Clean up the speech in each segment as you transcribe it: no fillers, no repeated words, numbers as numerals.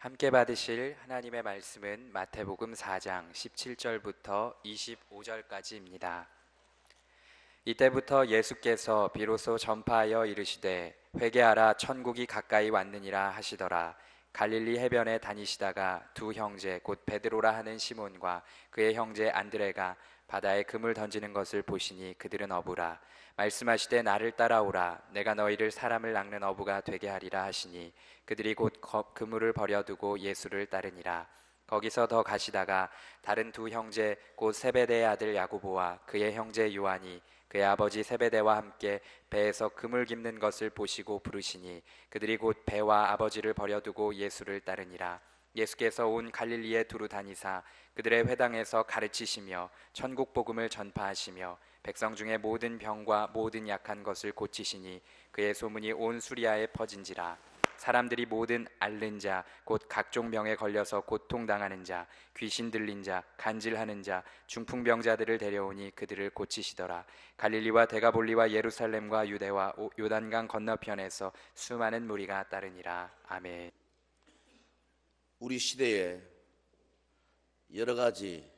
함께 받으실 하나님의 말씀은 마태복음 4장 17절부터 25절까지입니다. 이때부터 예수께서 비로소 전파하여 이르시되 회개하라 천국이 가까이 왔느니라 하시더라. 갈릴리 해변에 다니시다가 두 형제 곧 베드로라 하는 시몬과 그의 형제 안드레가 바다에 금을 던지는 것을 보시니 그들은 어부라. 말씀하시되 나를 따라오라. 내가 너희를 사람을 낚는 어부가 되게 하리라 하시니 그들이 곧 그물을 버려두고 예수를 따르니라. 거기서 더 가시다가 다른 두 형제 곧 세베대의 아들 야고보와 그의 형제 요한이 그의 아버지 세베대와 함께 배에서 금을 깁는 것을 보시고 부르시니 그들이 곧 배와 아버지를 버려두고 예수를 따르니라. 예수께서 온 갈릴리에 두루 다니사 그들의 회당에서 가르치시며 천국 복음을 전파하시며 백성 중에 모든 병과 모든 약한 것을 고치시니 그의 소문이 온 수리아에 퍼진지라. 사람들이 모든 앓는 자 곧 각종 병에 걸려서 고통당하는 자 귀신 들린 자 간질하는 자 중풍병자들을 데려오니 그들을 고치시더라. 갈릴리와 데가볼리와 예루살렘과 유대와 요단강 건너편에서 수많은 무리가 따르니라. 아멘. 우리 시대에 여러 가지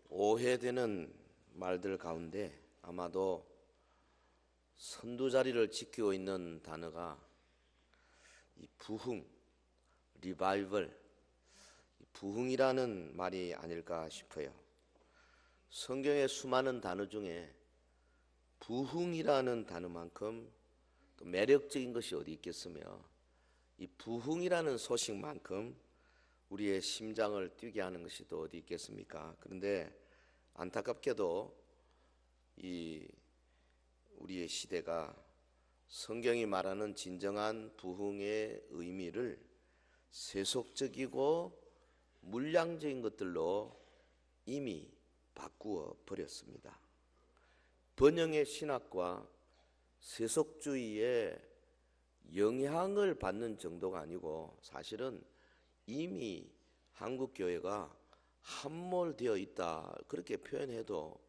오해되는 말들 가운데 아마도 선두 자리를 지키고 있는 단어가 이 부흥, 리바이벌, 부흥이라는 말이 아닐까 싶어요. 성경의 수많은 단어 중에 부흥이라는 단어만큼 또 매력적인 것이 어디 있겠으며 이 부흥이라는 소식만큼 우리의 심장을 뛰게 하는 것이 또 어디 있겠습니까? 그런데 안타깝게도 이 우리의 시대가 성경이 말하는 진정한 부흥의 의미를 세속적이고 물량적인 것들로 이미 바꾸어 버렸습니다. 번영의 신학과 세속주의의 영향을 받는 정도가 아니고 사실은 이미 한국 교회가 함몰되어 있다 그렇게 표현해도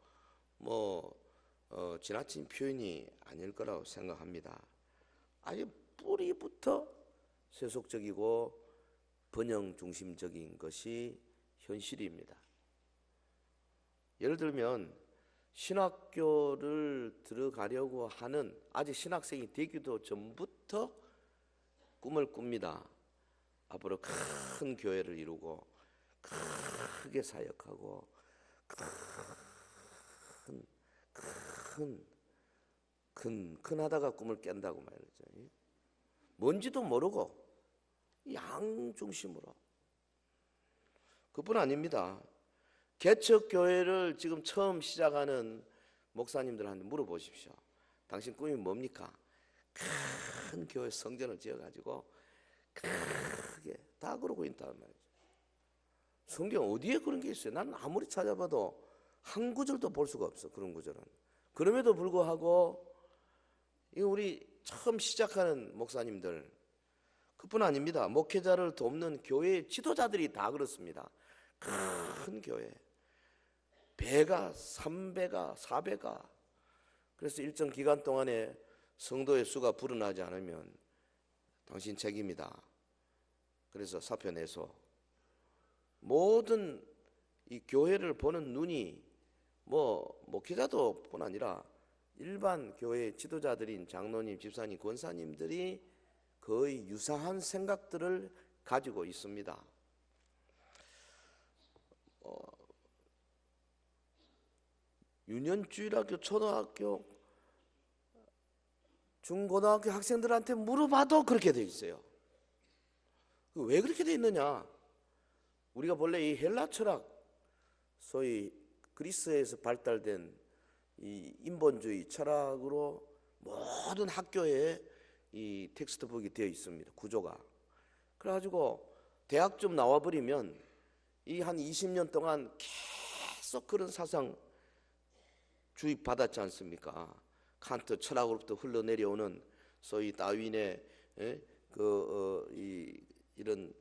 지나친 표현이 아닐 거라고 생각합니다. 아예 뿌리부터 세속적이고 번영 중심적인 것이 현실입니다. 예를 들면 신학교를 들어가려고 하는 아직 신학생이 되기도 전부터 꿈을 꿉니다. 앞으로 큰 교회를 이루고 크게 사역하고 큰 하다가 꿈을 깬다고 말이죠. 뭔지도 모르고 양 중심으로. 그뿐 아닙니다. 개척교회를 지금 처음 시작하는 목사님들한테 물어보십시오. 당신 꿈이 뭡니까? 큰 교회 성전을 지어가지고 크게 다 그러고 있다는 말이죠. 성경 어디에 그런 게 있어요? 나는 아무리 찾아봐도 한 구절도 볼 수가 없어. 그런 구절은. 그럼에도 불구하고 우리 처음 시작하는 목사님들 그뿐 아닙니다. 목회자를 돕는 교회 지도자들이 다 그렇습니다. 큰 교회 배가 3배가 4배가 그래서 일정 기간 동안에 성도의 수가 불어나지 않으면 당신 책임이다. 그래서 사표 내서 모든 이 교회를 보는 눈이 목회자도 뿐 아니라 일반 교회 지도자들인 장로님, 집사님, 권사님들이 거의 유사한 생각들을 가지고 있습니다. 유년주일학교, 초등학교, 중고등학교 학생들한테 물어봐도 그렇게 돼 있어요. 왜 그렇게 돼 있느냐? 우리가 본래 이 헬라 철학, 소위 그리스에서 발달된 이 인본주의 철학으로 모든 학교에 이 텍스트북이 되어 있습니다. 구조가. 그래가지고 대학 좀 나와버리면 이 한 20년 동안 계속 그런 사상 주입받았지 않습니까? 칸트 철학으로부터 흘러내려오는 소위 다윈의 이런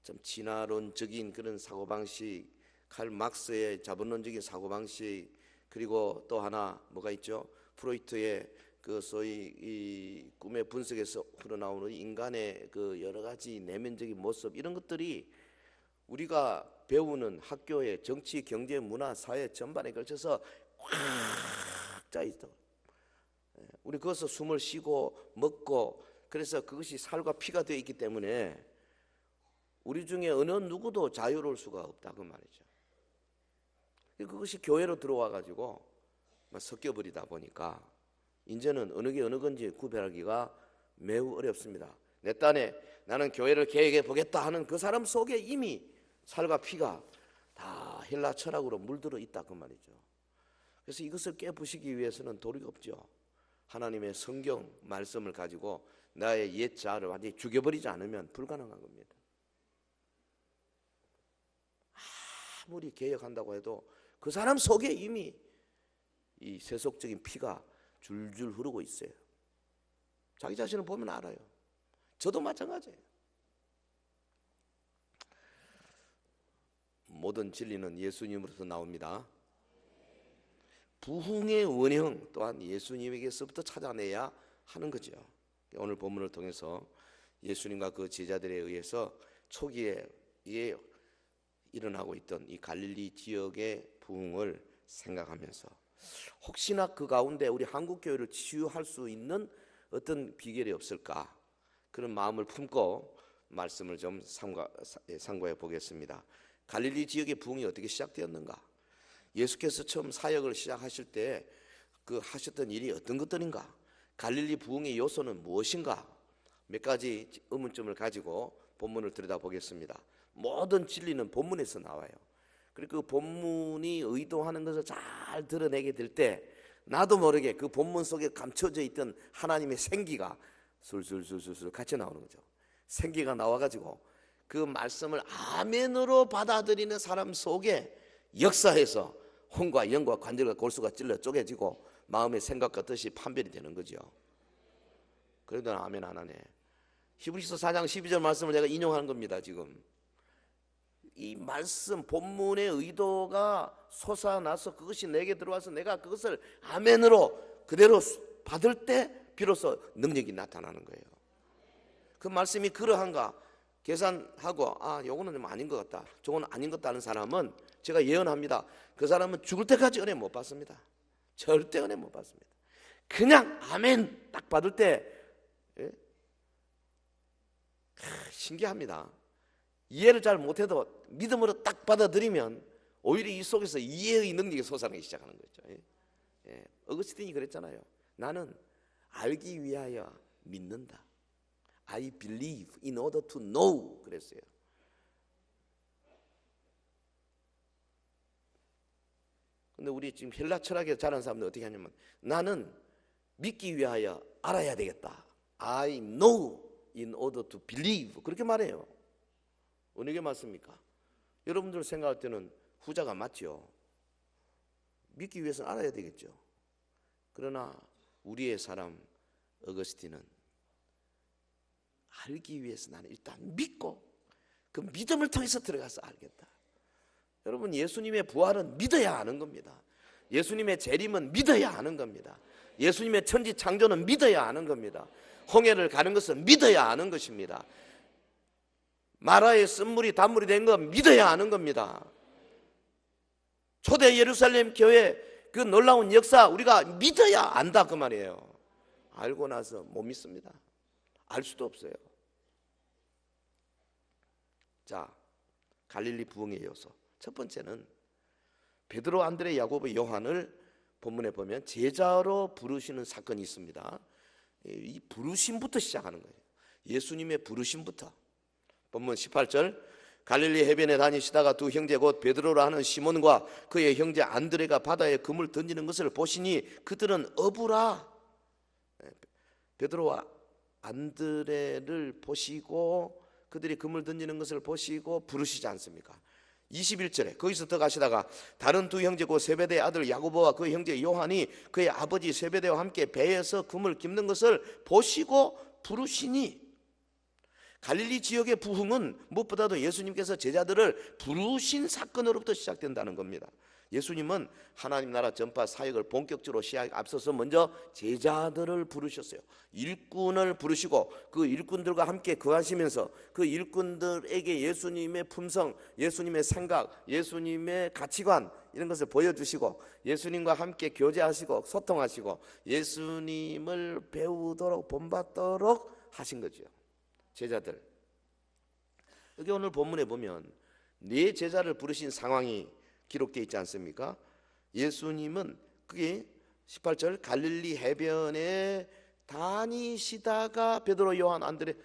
좀 진화론적인 그런 사고방식, 칼 막스의 자본론적인 사고방식, 그리고 또 하나 뭐가 있죠? 프로이트의 그 소위 이 꿈의 분석에서 흘러나오는 인간의 그 여러 가지 내면적인 모습, 이런 것들이 우리가 배우는 학교의 정치, 경제, 문화, 사회 전반에 걸쳐서 꽉 짜 있다. 우리 거기서 숨을 쉬고 먹고, 그래서 그것이 살과 피가 되어 있기 때문에 우리 중에 어느 누구도 자유로울 수가 없다 그 말이죠. 그것이 교회로 들어와 가지고 섞여버리다 보니까 이제는 어느 게 어느 건지 구별하기가 매우 어렵습니다. 내 딴에 나는 교회를 계획해 보겠다 하는 그 사람 속에 이미 살과 피가 다 헬라 철학으로 물들어 있다 그 말이죠. 그래서 이것을 깨부시기 위해서는 도리가 없죠. 하나님의 성경 말씀을 가지고 나의 옛 자아를 완전히 죽여버리지 않으면 불가능한 겁니다. 아무리 개혁한다고 해도 그 사람 속에 이미 이 세속적인 피가 줄줄 흐르고 있어요. 자기 자신을 보면 알아요. 저도 마찬가지예요. 모든 진리는 예수님으로서 나옵니다. 부흥의 원형 또한 예수님에게서부터 찾아내야 하는 거죠. 오늘 본문을 통해서 예수님과 그 제자들에 의해서 초기에 일어나고 있던 이 갈릴리 지역의 부흥을 생각하면서 혹시나 그 가운데 우리 한국교회를 치유할 수 있는 어떤 비결이 없을까, 그런 마음을 품고 말씀을 좀 상고해 보겠습니다. 갈릴리 지역의 부흥이 어떻게 시작되었는가? 예수께서 처음 사역을 시작하실 때 그 하셨던 일이 어떤 것들인가? 갈릴리 부흥의 요소는 무엇인가? 몇 가지 의문점을 가지고 본문을 들여다보겠습니다. 모든 진리는 본문에서 나와요. 그리고 그 본문이 의도하는 것을 잘 드러내게 될 때 나도 모르게 그 본문 속에 감춰져 있던 하나님의 생기가 술술술술 같이 나오는 거죠. 생기가 나와가지고 그 말씀을 아멘으로 받아들이는 사람 속에 역사해서 혼과 영과 관절과 골수가 찔러 쪼개지고 마음의 생각과 뜻이 판별이 되는 거죠. 그래도 아멘 안 하네. 히브리서 4장 12절 말씀을 제가 인용하는 겁니다. 지금 이 말씀 본문의 의도가 솟아나서 그것이 내게 들어와서 내가 그것을 아멘으로 그대로 받을 때 비로소 능력이 나타나는 거예요. 그 말씀이 그러한가 계산하고 요거는 좀 아닌 것 같다, 저거는 아닌 것 같다는 사람은 제가 예언합니다. 그 사람은 죽을 때까지 은혜 못 받습니다. 절대 은혜 못 받습니다. 그냥 아멘 딱 받을 때 신기합니다. 이해를 잘 못해도 믿음으로 딱 받아들이면 오히려 이 속에서 이해의 능력이 솟아나기 시작하는 거죠. 어거스틴이 그랬잖아요. 나는 알기 위하여 믿는다. I believe in order to know 그랬어요. 근데 우리 지금 헬라 철학에 자란 사람들 어떻게 하냐면 나는 믿기 위하여 알아야 되겠다. I know in order to believe 그렇게 말해요. 어느 게 맞습니까? 여러분들 생각할 때는 후자가 맞죠. 믿기 위해서는 알아야 되겠죠. 그러나 우리의 사람 어거스틴은 알기 위해서 나는 일단 믿고 그 믿음을 통해서 들어가서 알겠다. 여러분 예수님의 부활은 믿어야 아는 겁니다. 예수님의 재림은 믿어야 아는 겁니다. 예수님의 천지 창조는 믿어야 아는 겁니다. 홍해를 가는 것은 믿어야 아는 것입니다. 마라의 쓴물이 단물이 된 건 믿어야 아는 겁니다. 초대 예루살렘 교회 그 놀라운 역사 우리가 믿어야 안다 그 말이에요. 알고 나서 못 믿습니다. 알 수도 없어요. 자, 갈릴리 부흥의 요소 첫 번째는 베드로, 안드레, 야고보, 요한을 본문에 보면 제자로 부르시는 사건이 있습니다. 이 부르심부터 시작하는 거예요. 예수님의 부르심부터. 본문 18절 갈릴리 해변에 다니시다가 두 형제 곧 베드로라 하는 시몬과 그의 형제 안드레가 바다에 금을 던지는 것을 보시니 그들은 어부라. 베드로와 안드레를 보시고 그들이 금을 던지는 것을 보시고 부르시지 않습니까? 21절에 거기서 더 가시다가 다른 두 형제 곧 세베대의 아들 야고보와 그 형제 요한이 그의 아버지 세베대와 함께 배에서 금을 깁는 것을 보시고 부르시니. 갈릴리 지역의 부흥은 무엇보다도 예수님께서 제자들을 부르신 사건으로부터 시작된다는 겁니다. 예수님은 하나님 나라 전파 사역을 본격적으로 시작 앞서서 먼저 제자들을 부르셨어요. 일꾼을 부르시고 그 일꾼들과 함께 거하시면서 그 일꾼들에게 예수님의 품성, 예수님의 생각, 예수님의 가치관 이런 것을 보여주시고 예수님과 함께 교제하시고 소통하시고 예수님을 배우도록 본받도록 하신 거죠. 제자들. 여기 오늘 본문에 보면 네 제자를 부르신 상황이 기록되어 있지 않습니까? 예수님은 그게 18절 갈릴리 해변에 다니시다가 베드로 안드레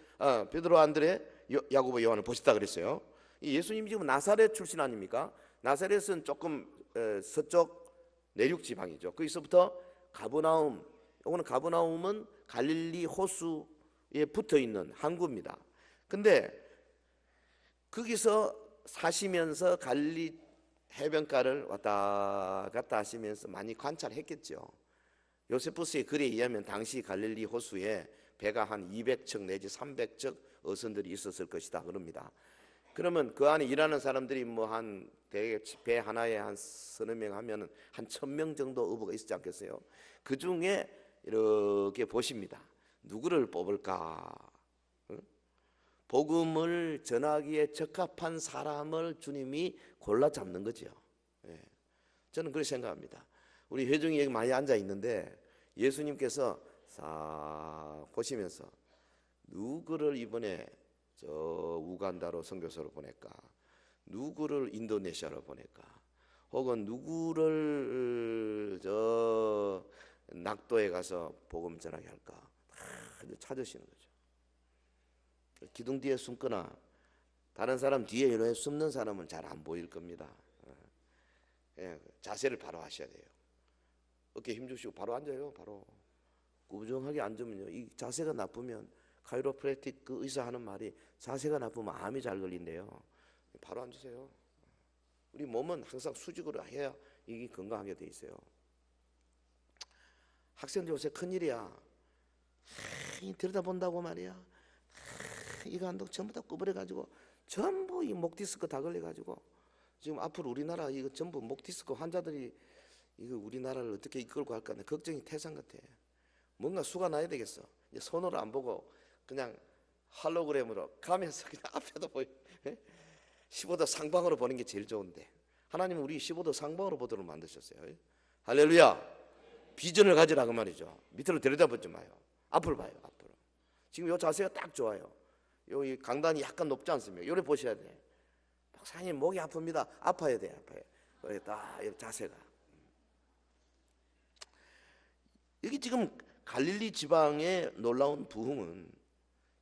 야고보 요한을 보셨다 그랬어요. 예수님이 지금 나사렛 출신 아닙니까? 나사렛은 조금 서쪽 내륙 지방이죠. 거기서부터 가버나움, 이거는 가버나움은 갈릴리 호수에 붙어 있는 항구입니다. 근데 거기서 사시면서 갈릴리 해변가를 왔다 갔다 하시면서 많이 관찰했겠죠. 요세푸스의 글에 의하면 당시 갈릴리 호수에 배가 한 200척 내지 300척 어선들이 있었을 것이다 그럽니다. 그러면 그 안에 일하는 사람들이 뭐 한 배 하나에 한 서너 명 하면 한 1000명 정도 어부가 있지 않겠어요? 그 중에 이렇게 보십니다. 누구를 뽑을까? 복음을 전하기에 적합한 사람을 주님이 골라 잡는 거죠. 저는 그렇게 생각합니다. 우리 회중이 여기 많이 앉아 있는데 예수님께서 싹 보시면서 누구를 이번에 저 우간다로 선교사로 보낼까? 누구를 인도네시아로 보낼까? 혹은 누구를 저 낙도에 가서 복음 전하게 할까? 찾으시는 거죠. 기둥 뒤에 숨거나 다른 사람 뒤에 이렇게 숨는 사람은 잘 안 보일 겁니다. 자세를 바로 하셔야 돼요. 어깨 힘주시고 바로 앉아요. 바로 꾸준하게 앉으면요, 이 자세가 나쁘면 카이로프랙틱 그 의사 하는 말이 자세가 나쁘면 암이 잘 걸린대요. 바로 앉으세요. 우리 몸은 항상 수직으로 해야 이게 건강하게 돼 있어요. 학생들 요새 큰일이야. 들여다본다고 말이야. 이거 한동 전부 다 구부려가지고 전부 이 목 디스크 다 걸려가지고 지금 앞으로 우리나라 이거 전부 목 디스크 환자들이 이거 우리나라를 어떻게 이끌고 갈까 걱정이 태산 같아. 뭔가 수가 나야 되겠어. 이제 손으로 안 보고 그냥 할로그램으로 가면서 그냥 앞에도 보여. 15도 상방으로 보는 게 제일 좋은데 하나님은 우리 15도 상방으로 보도록 만드셨어요. 할렐루야. 비전을 가지라 그 말이죠. 밑으로 들여다보지 마요. 앞을 봐요. 앞으로. 지금 이 자세가 딱 좋아요. 여기 강단이 약간 높지 않습니까? 요래 보셔야 돼. 박사님 목이 아픕니다. 아파야 돼. 아파요. 딱 자세가. 여기 지금 갈릴리 지방의 놀라운 부흥은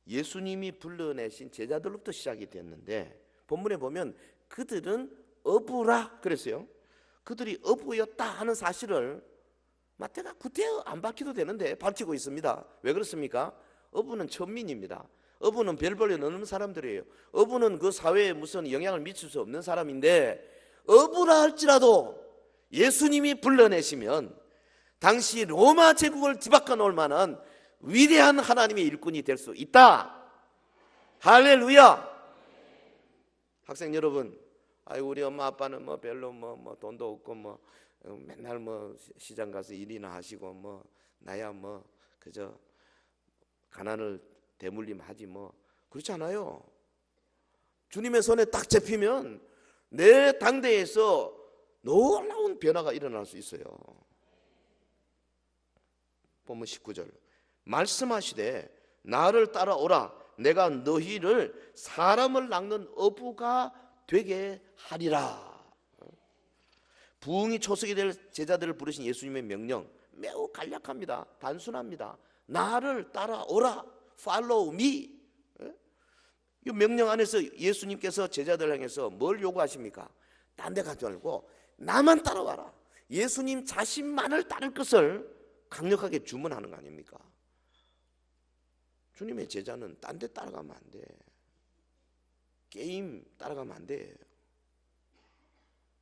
예수님이 불러내신 제자들로부터 시작이 됐는데 본문에 보면 그들은 어부라 그랬어요. 그들이 어부였다 하는 사실을 마태가 구태여 안 밝혀도 되는데 밝히고 있습니다. 왜 그렇습니까? 어부는 천민입니다. 어부는 별 볼일 없는 사람들이에요. 어부는 그 사회에 무슨 영향을 미칠 수 없는 사람인데 어부라 할지라도 예수님이 불러내시면 당시 로마 제국을 뒤바꿔 놓을 만한 위대한 하나님의 일꾼이 될 수 있다. 할렐루야. 학생 여러분, 우리 엄마 아빠는 뭐 별로 뭐 돈도 없고 뭐 맨날 뭐 시장 가서 일이나 하시고 뭐 나야 뭐 그저 가난을 대물림 하지 뭐 그렇지 않아요. 주님의 손에 딱 잡히면 내 당대에서 놀라운 변화가 일어날 수 있어요. 본문 19절 말씀하시되 나를 따라오라 내가 너희를 사람을 낚는 어부가 되게 하리라. 부흥이 초석이 될 제자들을 부르신 예수님의 명령 매우 간략합니다. 단순합니다. 나를 따라오라. Follow me. 이 명령 안에서 예수님께서 제자들 향해서 뭘 요구하십니까? 딴 데 가지 말고 나만 따라와라. 예수님 자신만을 따를 것을 강력하게 주문하는 거 아닙니까? 주님의 제자는 딴 데 따라가면 안 돼. 게임 따라가면 안 돼.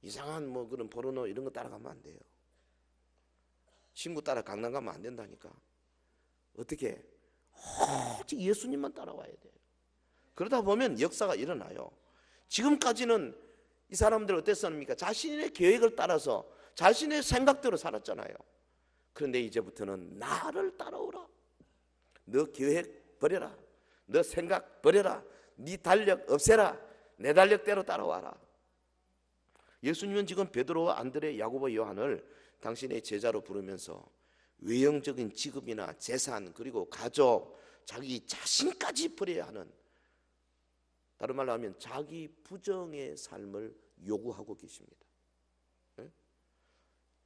이상한 뭐 그런 포르노 이런 거 따라가면 안 돼요. 친구 따라 강남 가면 안 된다니까. 어떻게? 오직 예수님만 따라와야 돼. 그러다 보면 역사가 일어나요. 지금까지는 이 사람들 어땠습니까? 자신의 계획을 따라서 자신의 생각대로 살았잖아요. 그런데 이제부터는 나를 따라오라. 너 계획 버려라. 너 생각 버려라. 네 달력 없애라. 내 달력대로 따라와라. 예수님은 지금 베드로와 안드레, 야고보, 요한을 당신의 제자로 부르면서 외형적인 직업이나 재산, 그리고 가족, 자기 자신까지 버려야 하는, 다른 말로 하면 자기 부정의 삶을 요구하고 계십니다.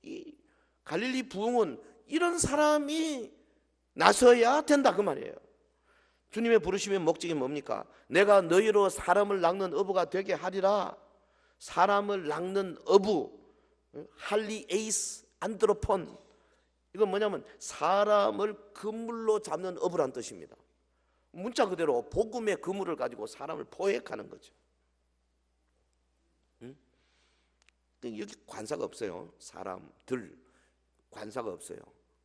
이 갈릴리 부흥은 이런 사람이 나서야 된다 그 말이에요. 주님의 부르심의 목적이 뭡니까? 내가 너희로 사람을 낚는 어부가 되게 하리라. 사람을 낚는 어부, 할리에이스 안드로폰, 이건 뭐냐면 사람을 그물로 잡는 어부란 뜻입니다. 문자 그대로 복음의 그물을 가지고 사람을 포획하는 거죠. 여기 관사가 없어요. 사람들 관사가 없어요.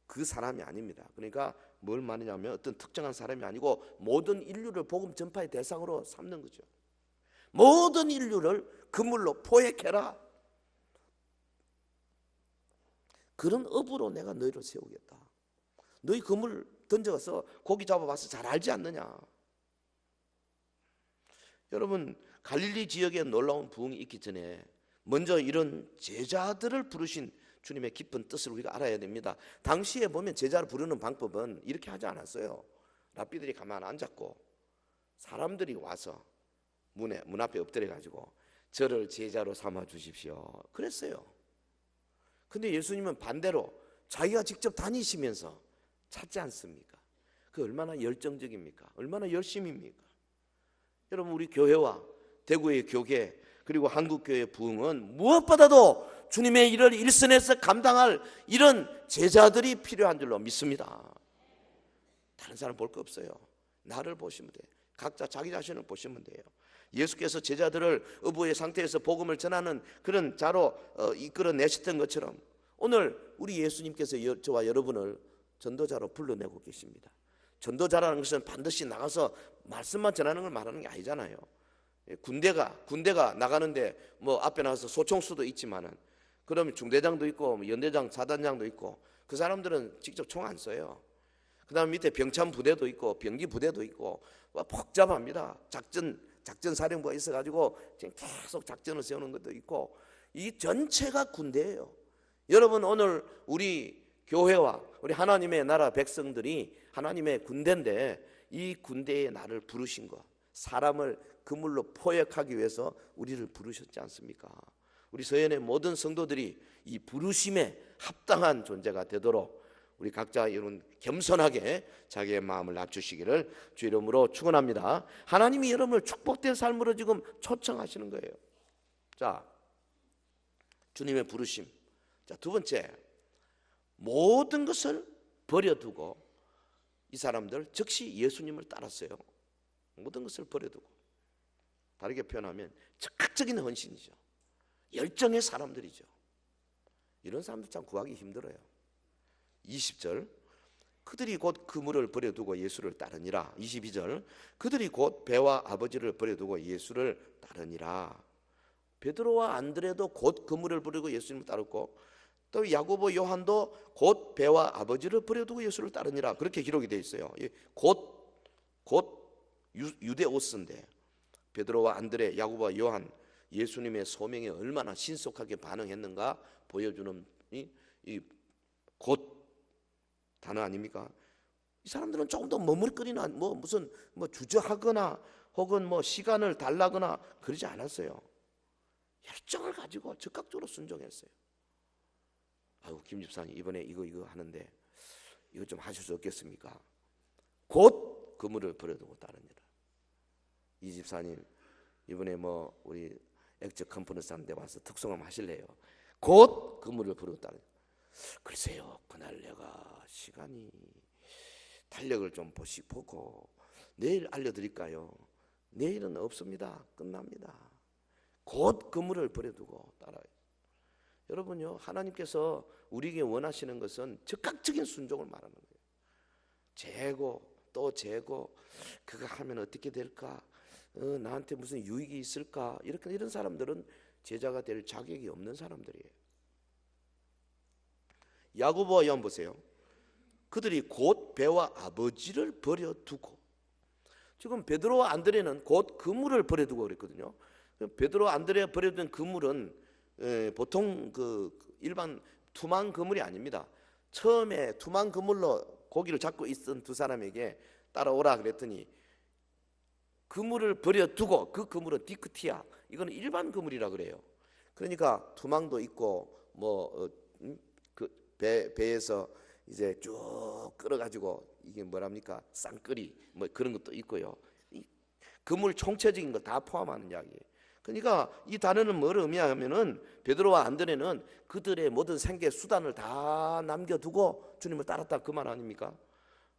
그 사람이 아닙니다. 그러니까 뭘 말하냐면 어떤 특정한 사람이 아니고 모든 인류를 복음 전파의 대상으로 삼는 거죠. 모든 인류를 그물로 포획해라. 그런 업으로 내가 너희를 세우겠다. 너희 그물 던져서 고기 잡아봐서 잘 알지 않느냐. 여러분, 갈릴리 지역에 놀라운 부흥이 있기 전에 먼저 이런 제자들을 부르신 주님의 깊은 뜻을 우리가 알아야 됩니다. 당시에 보면 제자를 부르는 방법은 이렇게 하지 않았어요. 랍비들이 가만 앉았고 사람들이 와서 문 앞에 엎드려 가지고 저를 제자로 삼아 주십시오 그랬어요. 근데 예수님은 반대로 자기가 직접 다니시면서 찾지 않습니까? 그 얼마나 열정적입니까? 얼마나 열심입니까? 여러분, 우리 교회와 대구의 교계 그리고 한국교회의 부흥은 무엇보다도 주님의 일을 일선에서 감당할 이런 제자들이 필요한 줄로 믿습니다. 다른 사람 볼 거 없어요. 나를 보시면 돼요. 각자 자기 자신을 보시면 돼요. 예수께서 제자들을 어부의 상태에서 복음을 전하는 그런 자로 이끌어내셨던 것처럼 오늘 우리 예수님께서 저와 여러분을 전도자로 불러내고 계십니다. 전도자라는 것은 반드시 나가서 말씀만 전하는 걸 말하는 게 아니잖아요. 군대가 나가는데 뭐 앞에 나가서 소총수도 있지만은 그러면 중대장도 있고 연대장, 사단장도 있고 그 사람들은 직접 총 안 써요. 그다음 밑에 병참 부대도 있고 병기 부대도 있고 복잡합니다. 작전 사령부가 있어가지고 지금 계속 작전을 세우는 것도 있고 이 전체가 군대예요. 여러분, 오늘 우리 교회와 우리 하나님의 나라 백성들이 하나님의 군대인데 이 군대에 나를 부르신 것, 사람을 그물로 포획하기 위해서 우리를 부르셨지 않습니까? 우리 서연의 모든 성도들이 이 부르심에 합당한 존재가 되도록 우리 각자 이런 겸손하게 자기의 마음을 낮추시기를 주 이름으로 축원합니다. 하나님이 여러분을 축복된 삶으로 지금 초청하시는 거예요. 자, 주님의 부르심. 자, 두 번째, 모든 것을 버려두고 이 사람들 즉시 예수님을 따랐어요. 모든 것을 버려두고, 다르게 표현하면 적극적인 헌신이죠. 열정의 사람들이죠. 이런 사람들 참 구하기 힘들어요. 20절, 그들이 곧 그물을 버려두고 예수를 따르니라. 22절, 그들이 곧 배와 아버지를 버려두고 예수를 따르니라. 베드로와 안드레도 곧 그물을 버리고 예수님을 따랐고 또 야고보, 요한도 곧 배와 아버지를 버려두고 예수를 따르니라. 그렇게 기록이 되어 있어요. 곧 유대오스인데 베드로와 안드레, 야고보와 요한, 예수님의 소명에 얼마나 신속하게 반응했는가 보여주는 곧 단어 아닙니까? 이 사람들은 조금 더 머뭇거리나 무슨 주저하거나 혹은 시간을 달라거나 그러지 않았어요. 열정을 가지고 적극적으로 순종했어요. 아유, 김 집사님 이번에 이거 하는데 이거 좀 하실 수 없겠습니까? 곧 그물을 버려두고 따르니라. 이 집사님 이번에 우리 액젓 컨퍼런스 하는데 와서 특송함 하실래요? 곧 그물을 버려두고 따르니라. 글쎄요, 그날 내가 시간이 달력을 좀 보고 내일 알려드릴까요? 내일은 없습니다. 끝납니다. 곧 그물을 버려두고 따라요. 여러분요, 하나님께서 우리에게 원하시는 것은 즉각적인 순종을 말하는 거예요. 재고 또 재고, 그거 하면 어떻게 될까? 나한테 무슨 유익이 있을까? 이런 사람들은 제자가 될 자격이 없는 사람들이에요. 야고보와 요한 보세요. 그들이 곧 배와 아버지를 버려두고, 지금 베드로와 안드레는 곧 그물을 버려두고 그랬거든요. 베드로와 안드레가 버려둔 그물은 보통 그 일반 투망 그물이 아닙니다. 처음에 투망 그물로 고기를 잡고 있던 두 사람에게 따라오라 그랬더니 그물을 버려두고, 그 그물은 디크티아, 이거는 일반 그물이라 그래요. 그러니까 투망도 있고 그 배에서 이제 쭉 끌어가지고 이게 뭐랍니까, 쌍끌이 뭐 그런 것도 있고요. 이 그물 총체적인 거 다 포함하는 이야기예요. 그러니까 이 단어는 뭘 의미하면은 베드로와 안드레는 그들의 모든 생계 수단을 다 남겨두고 주님을 따랐다, 그 말 아닙니까?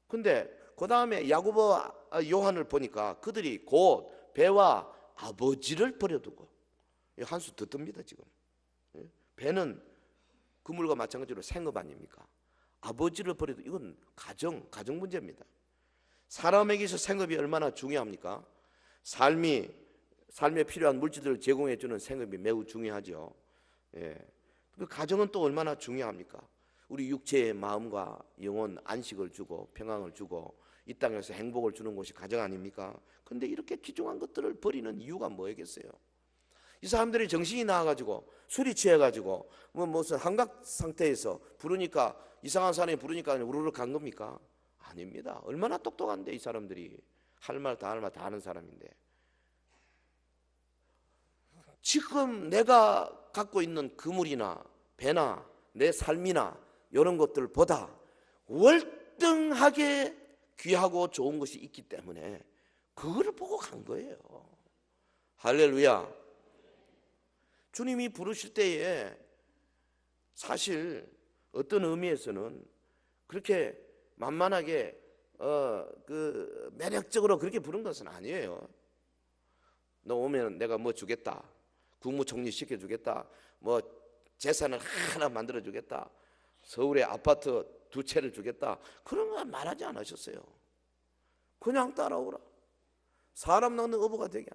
근데 그 다음에 야고보와 요한을 보니까 그들이 곧 배와 아버지를 버려두고, 한 수 더 뜹니다 지금. 배는 그물과 마찬가지로 생업 아닙니까? 아버지를 버려도, 이건 가정 문제입니다. 사람에게서 생업이 얼마나 중요합니까? 삶에 필요한 물질들을 제공해 주는 생업이 매우 중요하죠. 그 가정은 또 얼마나 중요합니까? 우리 육체의 마음과 영혼 안식을 주고 평안을 주고 이 땅에서 행복을 주는 곳이 가정 아닙니까? 근데 이렇게 귀중한 것들을 버리는 이유가 뭐겠어요? 이 사람들이 정신이 나와가지고 술이 취해가지고 무슨 한각 상태에서 부르니까, 이상한 사람이 부르니까 우르르 간 겁니까? 아닙니다. 얼마나 똑똑한데 이 사람들이. 할 말 다 하는 사람인데, 지금 내가 갖고 있는 그물이나 배나 내 삶이나 이런 것들보다 월등하게 귀하고 좋은 것이 있기 때문에 그거를 보고 간 거예요. 할렐루야. 주님이 부르실 때에 사실 어떤 의미에서는 그렇게 만만하게 그 매력적으로 그렇게 부른 것은 아니에요. 너 오면 내가 뭐 주겠다, 국무총리 시켜주겠다, 뭐 재산을 하나 만들어주겠다, 서울에 아파트 2채를 주겠다, 그런 거 말하지 않으셨어요. 그냥 따라오라. 사람 낳는 어부가 되게.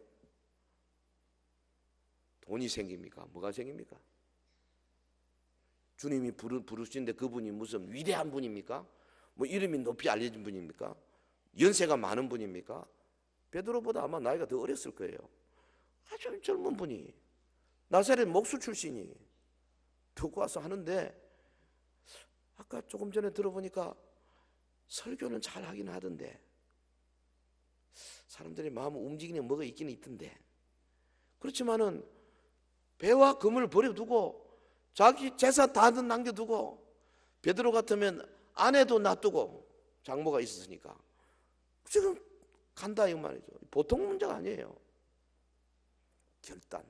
돈이 생깁니까? 뭐가 생깁니까? 주님이 부르시는데 그분이 무슨 위대한 분입니까? 뭐 이름이 높이 알려진 분입니까? 연세가 많은 분입니까? 베드로보다 아마 나이가 더 어렸을 거예요. 아주 젊은 분이, 나사렛 목수 출신이 듣고 와서 하는데, 아까 조금 전에 들어보니까 설교는 잘 하긴 하던데 사람들의 마음을 움직이는 뭐가 있긴 있던데, 그렇지만은 배와 금을 버려두고 자기 재산 다 남겨두고, 베드로 같으면 아내도 놔두고, 장모가 있었으니까 지금 간다 이 말이죠. 보통 문제가 아니에요. 결단,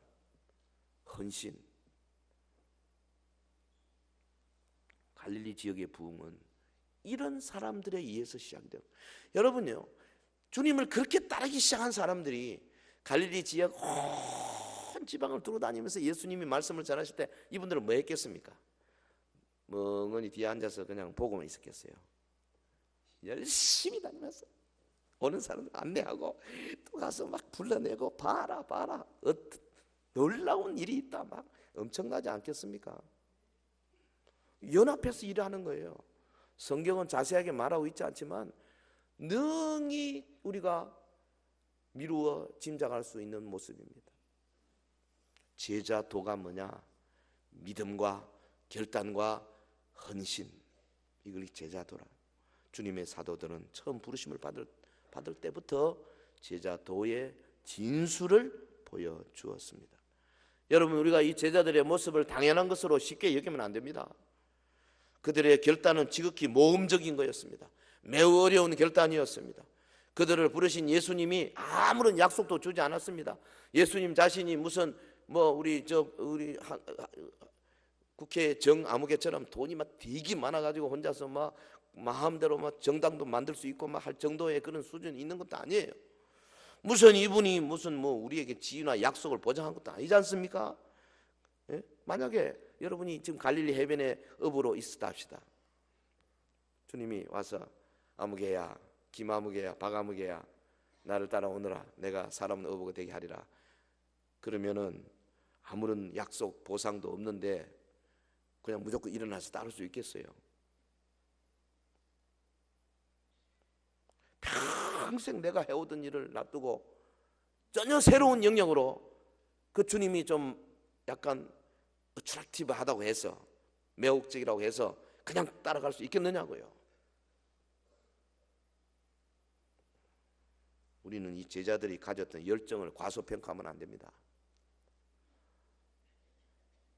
헌신. 갈릴리 지역의 부흥은 이런 사람들에 의해서 시작돼요. 여러분요, 주님을 그렇게 따르기 시작한 사람들이 갈릴리 지역 온 지방을 두루 다니면서 예수님이 말씀을 전하실 때 이분들은 뭐 했겠습니까? 멍하니 뒤에 앉아서 그냥 보고만 있었겠어요? 열심히 다니면서 오는 사람들 안내하고 또 가서 막 불러내고, 봐라 놀라운 일이 있다, 막 엄청나지 않겠습니까? 연합해서 일하는 거예요. 성경은 자세하게 말하고 있지 않지만 능히 우리가 미루어 짐작할 수 있는 모습입니다. 제자도가 뭐냐? 믿음과 결단과 헌신, 이걸 제자도라. 주님의 사도들은 처음 부르심을 받을 때부터 제자도의 진수를 보여주었습니다. 여러분, 우리가 이 제자들의 모습을 당연한 것으로 쉽게 여기면 안 됩니다. 그들의 결단은 지극히 모험적인 거였습니다. 매우 어려운 결단이었습니다. 그들을 부르신 예수님이 아무런 약속도 주지 않았습니다. 예수님 자신이 무슨 우리 국회 정아무개처럼 돈이 막 되게 많아가지고 혼자서 막 마음대로 막 정당도 만들 수 있고 막 할 정도의 그런 수준이 있는 것도 아니에요. 무슨 이분이 무슨 우리에게 지위나 약속을 보장한 것도 아니지 않습니까? 예? 만약에 여러분이 지금 갈릴리 해변에 어부로 있었다 합시다. 주님이 와서 아무개야, 김아무개야, 박아무개야, 나를 따라오너라, 내가 사람 어부가 되게 하리라. 그러면은 아무런 약속 보상도 없는데 그냥 무조건 일어나서 따를 수 있겠어요? 평생 내가 해오던 일을 놔두고 전혀 새로운 영역으로 그 주님이 좀 약간 어트랙티브하다고 해서 매혹적이라고 해서 그냥 따라갈 수 있겠느냐고요. 우리는 이 제자들이 가졌던 열정을 과소평가하면 안 됩니다.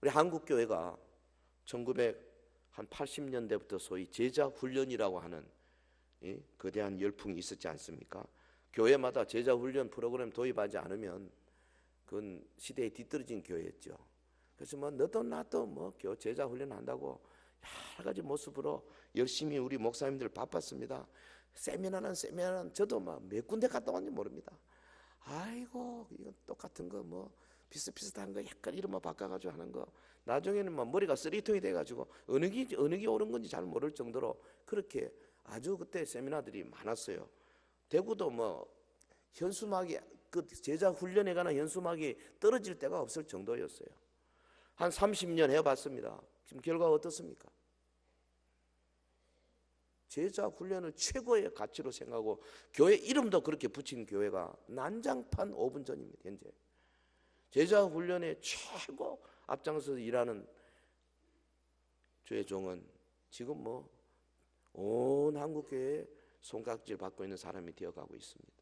우리 한국교회가 1980년대부터 소위 제자 훈련이라고 하는 거대한 열풍이 있었지 않습니까? 교회마다 제자 훈련 프로그램 도입하지 않으면 그건 시대에 뒤떨어진 교회였죠. 그래서 뭐 너도 나도 뭐 제자 훈련 한다고 여러 가지 모습으로 열심히 우리 목사님들 바빴습니다. 세미나는 저도 막 몇 군데 갔다 왔는지 모릅니다. 아이고 이건 똑같은 거 뭐 비슷비슷한 거 약간 이름만 바꿔가지고 하는 거 나중에는 막 머리가 쓰리통이 돼가지고 어느 게 옳은 건지 잘 모를 정도로 그렇게 아주 그때 세미나들이 많았어요. 대구도 뭐 현수막이 그 제자 훈련에 관한 현수막이 떨어질 데가 없을 정도였어요. 한 30년 해봤습니다. 지금 결과가 어떻습니까? 제자 훈련을 최고의 가치로 생각하고 교회 이름도 그렇게 붙인 교회가 난장판 5분 전입니다. 현재 제자 훈련에 최고 앞장서서 일하는 주의 종은 지금 뭐 온 한국교회에 손깍질 받고 있는 사람이 되어가고 있습니다.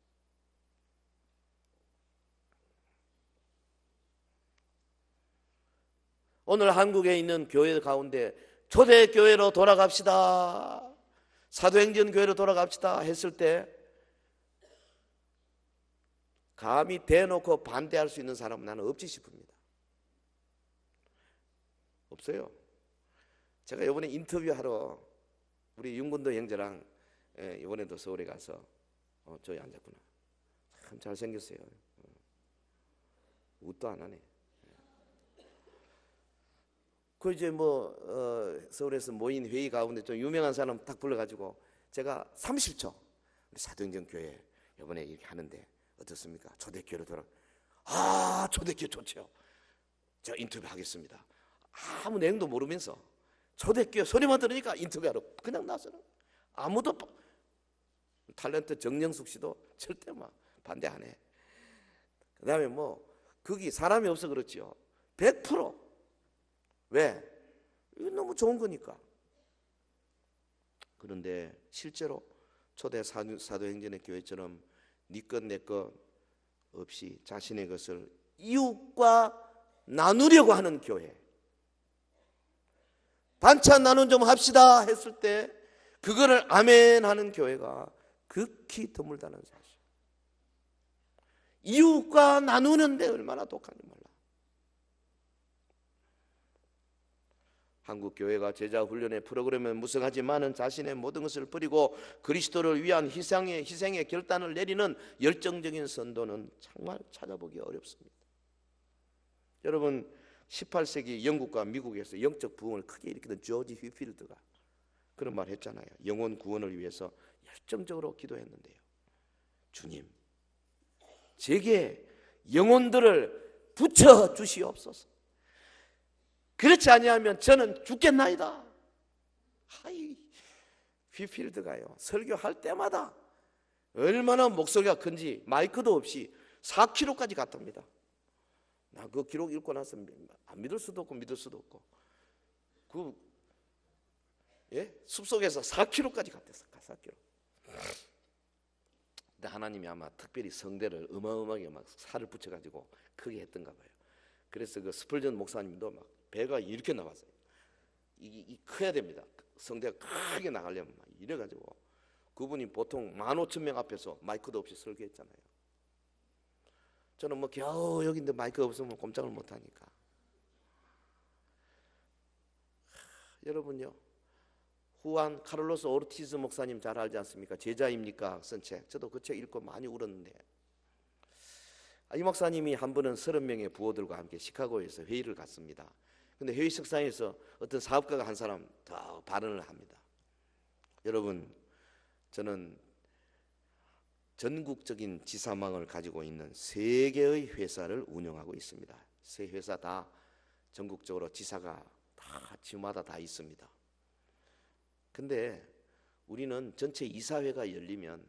오늘 한국에 있는 교회 가운데 초대교회로 돌아갑시다, 사도행전 교회로 돌아갑시다 했을 때 감히 대놓고 반대할 수 있는 사람은 나는 없지 싶습니다. 없어요. 제가 이번에 인터뷰하러 우리 윤건도 형제랑 이번에도 서울에 가서 저기 앉았구나. 참 잘생겼어요. 웃도 안 하네. 그 이제 뭐 서울에서 모인 회의 가운데 좀 유명한 사람 딱 불러가지고 제가 30초 사도행전 교회 이번에 이렇게 하는데 어떻습니까? 초대교회로 돌아. 초대교회 좋죠. 제가 인터뷰하겠습니다. 아무 내용도 모르면서 초대교회 소리만 들으니까 인터뷰하러 그냥 나서는 아무도 탤런트 정영숙 씨도 절대 막 반대 안 해. 그다음에 뭐 거기 사람이 없어 그렇지요. 100% 왜? 이거 너무 좋은 거니까. 그런데 실제로 초대 사도행전의 교회처럼 네 것 내 것 없이 자신의 것을 이웃과 나누려고 하는 교회, 반찬 나눔 좀 합시다 했을 때 그거를 아멘 하는 교회가 극히 드물다는 사실. 이웃과 나누는데 얼마나 독한지 몰라. 한국 교회가 제자 훈련의 프로그램에 무성하지만은 자신의 모든 것을 버리고 그리스도를 위한 희생의 결단을 내리는 열정적인 선도는 정말 찾아보기 어렵습니다. 여러분 18세기 영국과 미국에서 영적 부흥을 크게 일으키던 조지 휘필드가 그런 말 했잖아요. 영혼 구원을 위해서 열정적으로 기도했는데요. 주님, 제게 영혼들을 붙여 주시옵소서. 그렇지 아니하면 저는 죽겠나이다. 휘필드가요 설교할 때마다 얼마나 목소리가 큰지 마이크도 없이 4km까지 갔답니다. 나 그 기록 읽고 나서 안 믿을 수도 없고 믿을 수도 없고 숲속에서 4km까지 갔댔어. 4km. 근데 하나님이 아마 특별히 성대를 어마어마하게 막 살을 붙여가지고 크게 했던가 봐요. 그래서 그 스펄전 목사님도 막 배가 이렇게 나왔어요. 이 커야 됩니다. 성대가 크게 나가려면 막 이래가지고 그분이 보통 15,000명 앞에서 마이크도 없이 설교했잖아요. 저는 뭐 겨우 여기인데 마이크 없으면 꼼짝을 못하니까. 여러분요, 후안 카를로스 오르티즈 목사님 잘 알지 않습니까? 제자입니까? 쓴 책. 저도 그 책 읽고 많이 울었는데 이 목사님이 한 번은 30명의 부호들과 함께 시카고에서 회의를 갔습니다. 근데 회의 석상에서 어떤 사업가가 한 사람 더 발언을 합니다. 여러분, 저는 전국적인 지사망을 가지고 있는 3개의 회사를 운영하고 있습니다. 새 회사 다 전국적으로 지사가 다 지마다 다 있습니다. 근데 우리는 전체 이사회가 열리면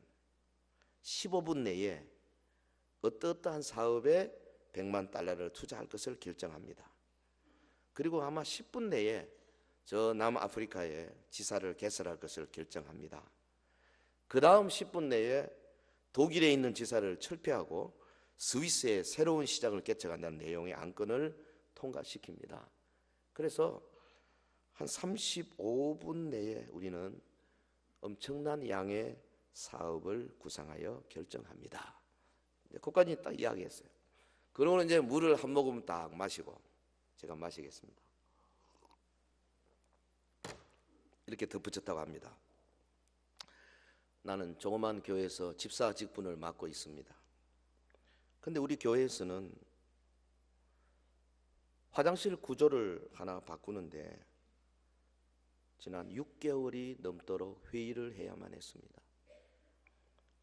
15분 내에 어떠한 사업에 100만 달러를 투자할 것을 결정합니다. 그리고 아마 10분 내에 저 남아프리카에 지사를 개설할 것을 결정합니다. 그 다음 10분 내에 독일에 있는 지사를 철폐하고 스위스에 새로운 시장을 개척한다는 내용의 안건을 통과시킵니다. 그래서 한 35분 내에 우리는 엄청난 양의 사업을 구상하여 결정합니다. 거기까지 딱 이야기했어요. 그러고 이제 물을 한 모금 딱 마시고 제가 마시겠습니다. 이렇게 덧붙였다고 합니다. 나는 조그만 교회에서 집사 직분을 맡고 있습니다. 근데 우리 교회에서는 화장실 구조를 하나 바꾸는데 지난 6개월이 넘도록 회의를 해야만 했습니다.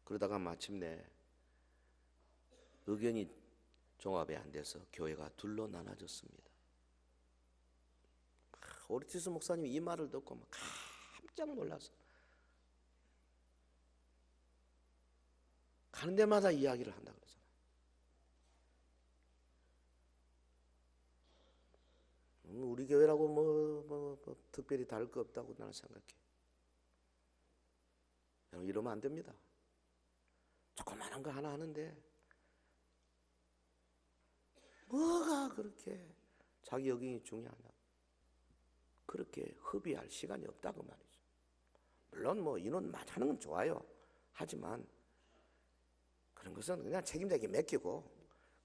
그러다가 마침내 의견이 종합이 안 돼서 교회가 둘로 나눠졌습니다. 오르티스 목사님이 이 말을 듣고 막 깜짝 놀라서 가는 데마다 이야기를 한다 그러잖아요. 우리 교회라고 뭐 특별히 다를 거 없다고 나는 생각해. 이러면 안 됩니다. 조그마한 거 하나 하는데 뭐가 그렇게 자기 여긴이 중요하냐. 그렇게 허비할 시간이 없다고 말이죠. 물론 뭐 인원 많이 하는 건 좋아요. 하지만 그런 것은 그냥 책임자에게 맡기고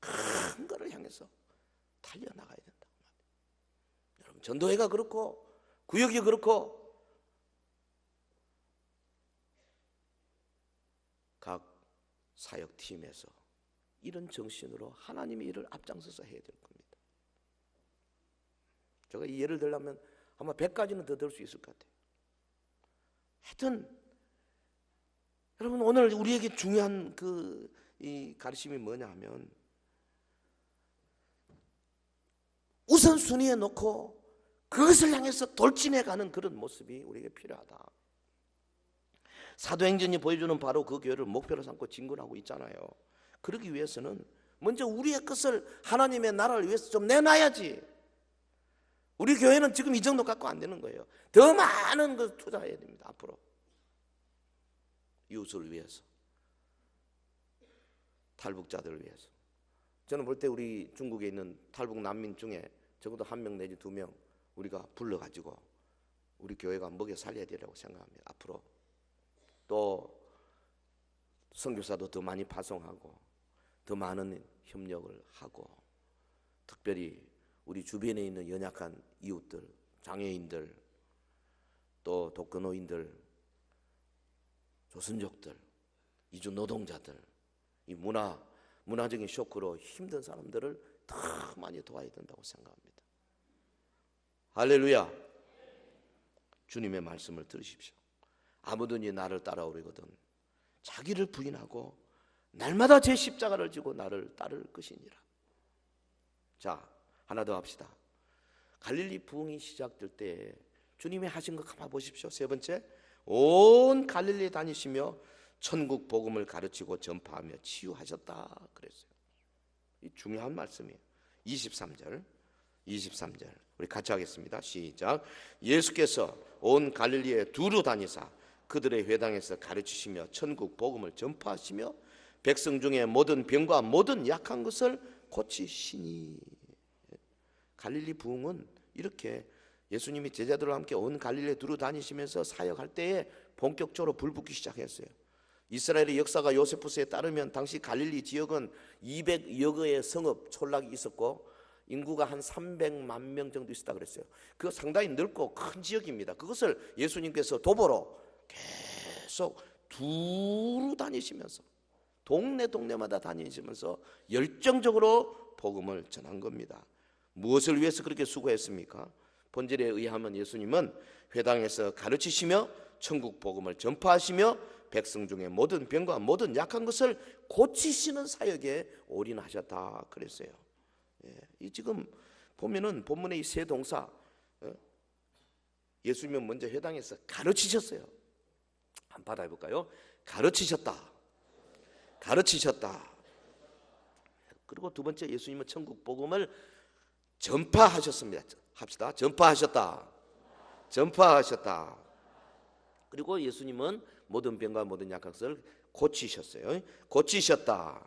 큰 거를 향해서 달려나가야 된다고 말이에요. 여러분 전도회가 그렇고 구역이 그렇고 각 사역팀에서 이런 정신으로 하나님의 일을 앞장서서 해야 될 겁니다. 제가 이 예를 들려면 아마 100가지는 더 들 수 있을 것 같아요. 하여튼 여러분 오늘 우리에게 중요한 이 가르침이 뭐냐 하면 우선순위에 놓고 그것을 향해서 돌진해가는 그런 모습이 우리에게 필요하다. 사도행전이 보여주는 바로 그 교회를 목표로 삼고 진군하고 있잖아요. 그러기 위해서는 먼저 우리의 것을 하나님의 나라를 위해서 좀 내놔야지. 우리 교회는 지금 이 정도 갖고 안 되는 거예요. 더 많은 걸 투자해야 됩니다. 앞으로 이웃을 위해서, 탈북자들을 위해서. 저는 볼 때 우리 중국에 있는 탈북 난민 중에 적어도 1명 내지 2명 우리가 불러가지고 우리 교회가 먹여 살려야 되라고 생각합니다. 앞으로 또 선교사도 더 많이 파송하고 더 많은 협력을 하고, 특별히 우리 주변에 있는 연약한 이웃들, 장애인들, 또 독거노인들, 조선족들, 이주 노동자들, 이 문화적인 쇼크로 힘든 사람들을 더 많이 도와야 된다고 생각합니다. 할렐루야. 주님의 말씀을 들으십시오. 아무든지 나를 따라오려거든 자기를 부인하고 날마다 제 십자가를 지고 나를 따를 것이니라. 자, 하나 더 합시다. 갈릴리 부흥이 시작될 때 주님이 하신 거 가만 보십시오. 세 번째, 온 갈릴리에 다니시며 천국 복음을 가르치고 전파하며 치유하셨다 그랬어요. 이 중요한 말씀이에요. 23절 우리 같이 하겠습니다. 시작. 예수께서 온 갈릴리에 두루 다니사 그들의 회당에서 가르치시며 천국 복음을 전파하시며 백성 중에 모든 병과 모든 약한 것을 고치시니. 갈릴리 부흥은 이렇게 예수님이 제자들과 함께 온 갈릴리에 두루 다니시면서 사역할 때에 본격적으로 불붙기 시작했어요. 이스라엘의 역사가 요세푸스에 따르면 당시 갈릴리 지역은 200여개의 성읍 촌락이 있었고 인구가 한 300만 명 정도 있었다 그랬어요. 그거 상당히 넓고 큰 지역입니다. 그것을 예수님께서 도보로 계속 두루 다니시면서 동네마다 다니시면서 열정적으로 복음을 전한 겁니다. 무엇을 위해서 그렇게 수고했습니까? 본질에 의하면 예수님은 회당에서 가르치시며 천국 복음을 전파하시며 백성 중에 모든 병과 모든 약한 것을 고치시는 사역에 올인하셨다 그랬어요. 이 지금 보면은 본문의 이 세 동사, 예수님은 먼저 회당에서 가르치셨어요. 한번 받아볼까요? 가르치셨다. 가르치셨다. 그리고 두 번째, 예수님은 천국 복음을 전파하셨습니다. 합시다. 전파하셨다. 전파하셨다. 그리고 예수님은 모든 병과 모든 약한 것을 고치셨어요. 고치셨다.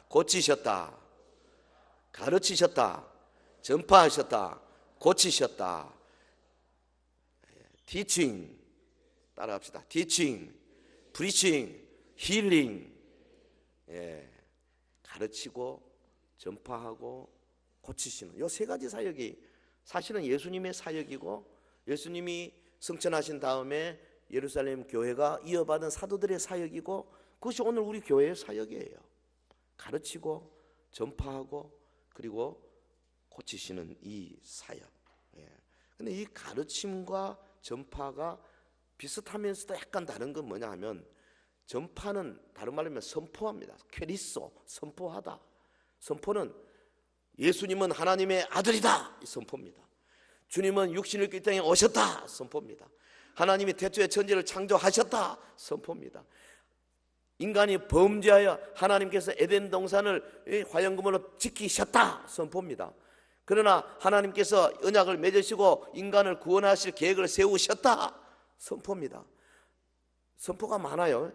고치셨다. 가르치셨다. 전파하셨다. 고치셨다. teaching, 따라합시다. teaching, preaching, healing. 가르치고 전파하고 고치시는 이 세 가지 사역이 사실은 예수님의 사역이고, 예수님이 승천하신 다음에 예루살렘 교회가 이어받은 사도들의 사역이고, 그것이 오늘 우리 교회의 사역이에요. 가르치고 전파하고 그리고 고치시는 이 사역. 근데 이 가르침과 전파가 비슷하면서도 약간 다른 건 뭐냐 하면, 전파는 다른 말로 하면 선포합니다. 퀘리소, 선포하다. 선포는 예수님은 하나님의 아들이다, 이 선포입니다. 주님은 육신을 입고 이 땅에 오셨다, 선포입니다. 하나님이 태초에 천지를 창조하셨다, 선포입니다. 인간이 범죄하여 하나님께서 에덴 동산을 화영금으로 지키셨다, 선포입니다. 그러나 하나님께서 언약을 맺으시고 인간을 구원하실 계획을 세우셨다, 선포입니다. 선포가 많아요.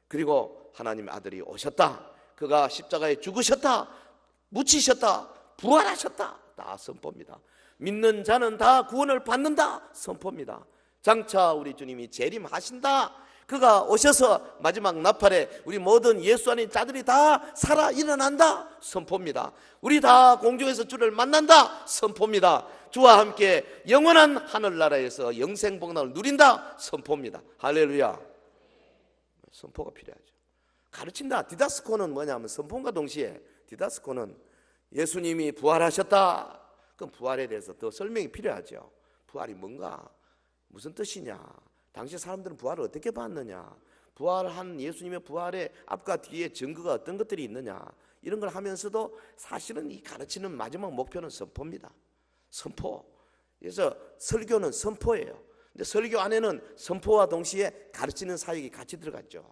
그리고 하나님의 아들이 오셨다, 그가 십자가에 죽으셨다, 묻히셨다, 부활하셨다, 다 선포입니다. 믿는 자는 다 구원을 받는다, 선포입니다. 장차 우리 주님이 재림하신다, 그가 오셔서 마지막 나팔에 우리 모든 예수 안에 자들이 다 살아 일어난다, 선포입니다. 우리 다 공중에서 주를 만난다, 선포입니다. 주와 함께 영원한 하늘나라에서 영생복락을 누린다, 선포입니다. 할렐루야. 선포가 필요하죠. 가르친다. 디다스코는 뭐냐면 선포과 동시에 디다스코는 예수님이 부활하셨다, 그럼 부활에 대해서 더 설명이 필요하죠. 부활이 뭔가, 무슨 뜻이냐, 당시 사람들은 부활을 어떻게 봤느냐, 부활한 예수님의 부활의 앞과 뒤에 증거가 어떤 것들이 있느냐, 이런 걸 하면서도 사실은 이 가르치는 마지막 목표는 선포입니다. 선포. 그래서 설교는 선포예요. 근데 설교 안에는 선포와 동시에 가르치는 사역이 같이 들어갔죠.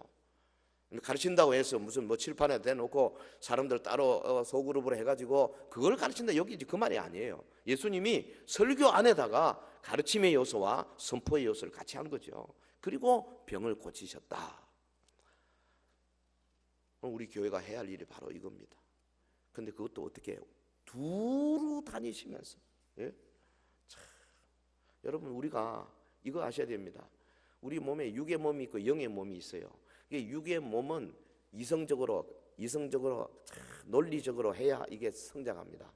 가르친다고 해서 무슨 뭐 칠판에 대놓고 사람들 따로 소그룹으로 해가지고 그걸 가르친다, 여기 그 말이 아니에요. 예수님이 설교 안에다가 가르침의 요소와 선포의 요소를 같이 한 거죠. 그리고 병을 고치셨다. 우리 교회가 해야 할 일이 바로 이겁니다. 근데 그것도 어떻게 해요? 두루 다니시면서. 참, 여러분, 우리가 이거 아셔야 됩니다. 우리 몸에 육의 몸이 있고 영의 몸이 있어요. 이게 육의 몸은 이성적으로 논리적으로 해야 이게 성장합니다.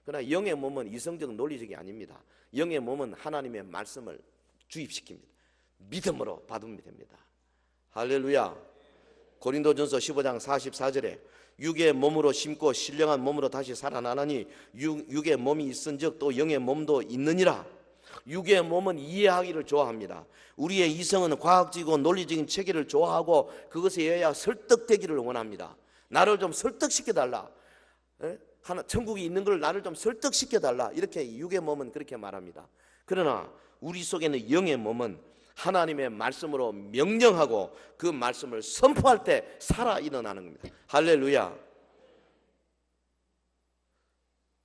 그러나 영의 몸은 이성적 논리적이 아닙니다. 영의 몸은 하나님의 말씀을 주입시킵니다. 믿음으로 받으면 됩니다. 할렐루야. 고린도전서 15장 44절에 육의 몸으로 심고 신령한 몸으로 다시 살아나나니 육의 몸이 있은즉 또 영의 몸도 있느니라. 육의 몸은 이해하기를 좋아합니다. 우리의 이성은 과학적이고 논리적인 체계를 좋아하고 그것에 의하여 설득되기를 원합니다. 나를 좀 설득시켜달라, 천국이 있는 걸 나를 좀 설득시켜달라, 이렇게 육의 몸은 그렇게 말합니다. 그러나 우리 속에는 영의 몸은 하나님의 말씀으로 명령하고 그 말씀을 선포할 때 살아 일어나는 겁니다. 할렐루야.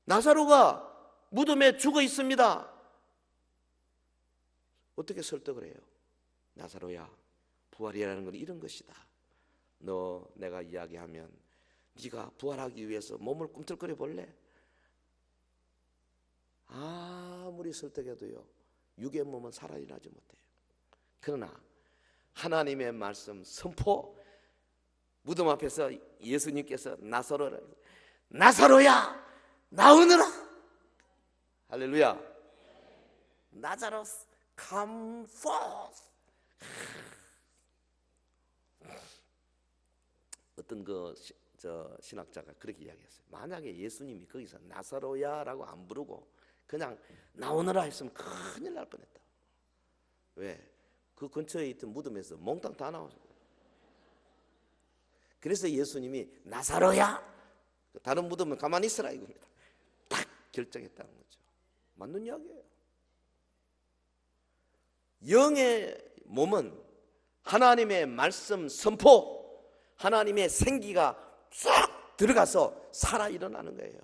나사로가 무덤에 죽어 있습니다. 어떻게 설득을 해요? 나사로야, 부활이라는 건 이런 것이다. 너 내가 이야기하면 네가 부활하기 위해서 몸을 꿈틀거려 볼래? 아무리 설득해도요, 육의 몸은 살아 일어나지 못해요. 그러나 하나님의 말씀 선포, 무덤 앞에서 예수님께서 나사로야 나오너라. 할렐루야. 나자로스 come forth. 어떤 신학자가 그렇게 이야기했어요. 만약에 예수님이 거기서 나사로야라고 안 부르고 그냥 나오너라 했으면 큰일 날 뻔했다. 왜? 그 근처에 있던 무덤에서 몽땅 다 나왔어요. 그래서 예수님이 나사로야, 다른 무덤은 가만히 있으라 이겁니다. 결정했다는 거죠. 맞는 이야기예요. 영의 몸은 하나님의 말씀 선포, 하나님의 생기가 싹 들어가서 살아 일어나는 거예요.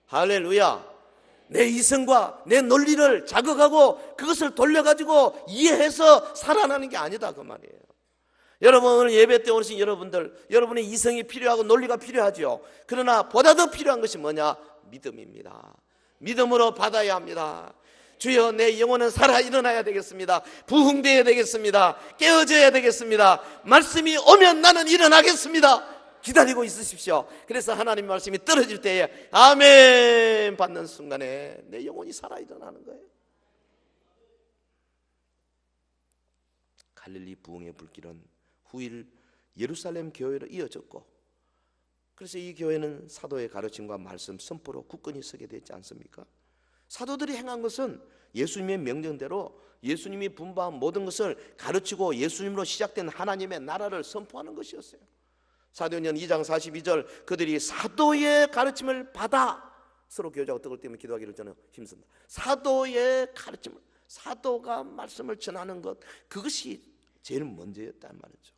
할렐루야. 내 이성과 내 논리를 자극하고 그것을 돌려가지고 이해해서 살아나는 게 아니다, 그 말이에요. 여러분, 오늘 예배 때 오신 여러분들, 여러분의 이성이 필요하고 논리가 필요하죠. 그러나 보다 더 필요한 것이 뭐냐? 믿음입니다. 믿음으로 받아야 합니다. 주여, 내 영혼은 살아 일어나야 되겠습니다. 부흥되어야 되겠습니다. 깨어져야 되겠습니다. 말씀이 오면 나는 일어나겠습니다. 기다리고 있으십시오. 그래서 하나님 말씀이 떨어질 때에 아멘 받는 순간에 내 영혼이 살아 일어나는 거예요. 갈릴리 부흥의 불길은 후일 예루살렘 교회로 이어졌고, 그래서 이 교회는 사도의 가르침과 말씀 선포로 굳건히 서게 되지 않습니까? 사도들이 행한 것은 예수님의 명령대로 예수님이 분부한 모든 것을 가르치고 예수님으로 시작된 하나님의 나라를 선포하는 것이었어요. 사도행전 2장 42절, 그들이 사도의 가르침을 받아 서로 교제하고 떡을 떼며 기도하기를 저는 힘씁니다. 사도의 가르침을, 사도가 말씀을 전하는 것, 그것이 제일 먼저였단 말이죠.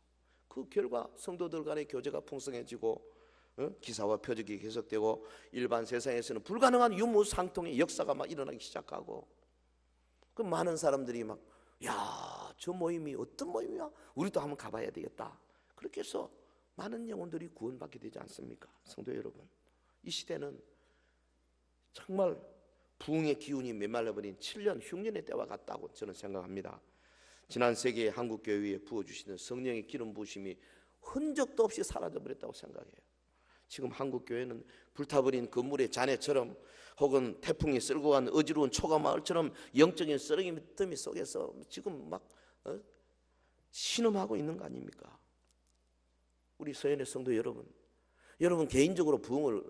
그 결과 성도들 간의 교제가 풍성해지고 기사와 표적이 계속되고 일반 세상에서는 불가능한 유무상통의 역사가 막 일어나기 시작하고, 그 많은 사람들이 막, 야, 저 모임이 어떤 모임이야? 우리도 한번 가봐야 되겠다. 그렇게 해서 많은 영혼들이 구원받게 되지 않습니까? 성도 여러분, 이 시대는 정말 부흥의 기운이 메말라버린 7년 흉년의 때와 같다고 저는 생각합니다. 지난 세기에 한국교회에 부어주시는 성령의 기름 부으심이 흔적도 없이 사라져버렸다고 생각해요. 지금 한국교회는 불타버린 건물의 잔해처럼, 혹은 태풍이 쓸고 간 어지러운 초가마을처럼 영적인 쓰레기더미 속에서 지금 막 신음하고 있는 거 아닙니까? 우리 서연의 성도 여러분, 여러분 개인적으로 부흥을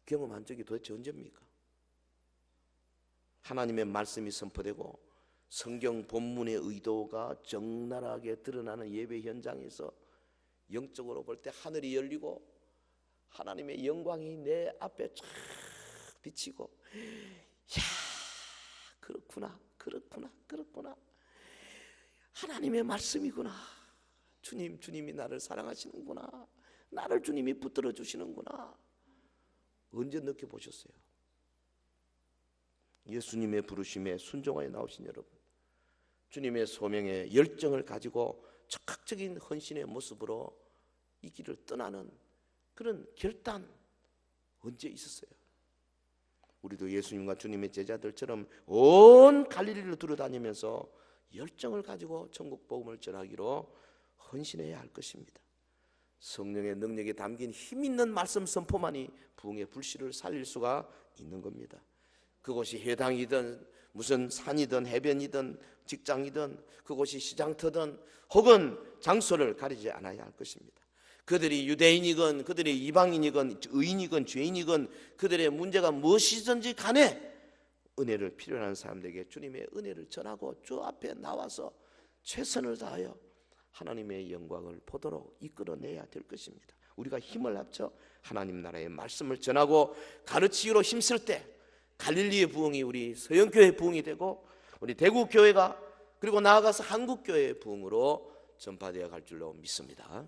경험한 적이 도대체 언제입니까? 하나님의 말씀이 선포되고 성경 본문의 의도가 적나라하게 드러나는 예배 현장에서 영적으로 볼 때 하늘이 열리고 하나님의 영광이 내 앞에 쫙 비치고, 야, 그렇구나, 그렇구나, 그렇구나, 하나님의 말씀이구나, 주님이 나를 사랑하시는구나, 나를 주님이 붙들어 주시는구나. 언제 느껴보셨어요? 예수님의 부르심에 순종하여 나오신 여러분, 주님의 소명에 열정을 가지고 적극적인 헌신의 모습으로 이 길을 떠나는 그런 결단 언제 있었어요? 우리도 예수님과 주님의 제자들처럼 온 갈릴리를 두루다니면서 열정을 가지고 천국 복음을 전하기로 헌신해야 할 것입니다. 성령의 능력이 담긴 힘 있는 말씀 선포만이 부흥의 불씨를 살릴 수가 있는 겁니다. 그곳이 회당이든 무슨 산이든 해변이든 직장이든 그곳이 시장터든 혹은 장소를 가리지 않아야 할 것입니다. 그들이 유대인이건 그들이 이방인이건 의인이건 죄인이건 그들의 문제가 무엇이든지 간에 은혜를 필요한 사람들에게 주님의 은혜를 전하고 주 앞에 나와서 최선을 다하여 하나님의 영광을 보도록 이끌어내야 될 것입니다. 우리가 힘을 합쳐 하나님 나라의 말씀을 전하고 가르치기로 힘쓸 때 갈릴리의 부흥이 우리 서영교회의 부흥이 되고 우리 대구교회가 그리고 나아가서 한국교회의 부흥으로 전파되어 갈 줄로 믿습니다.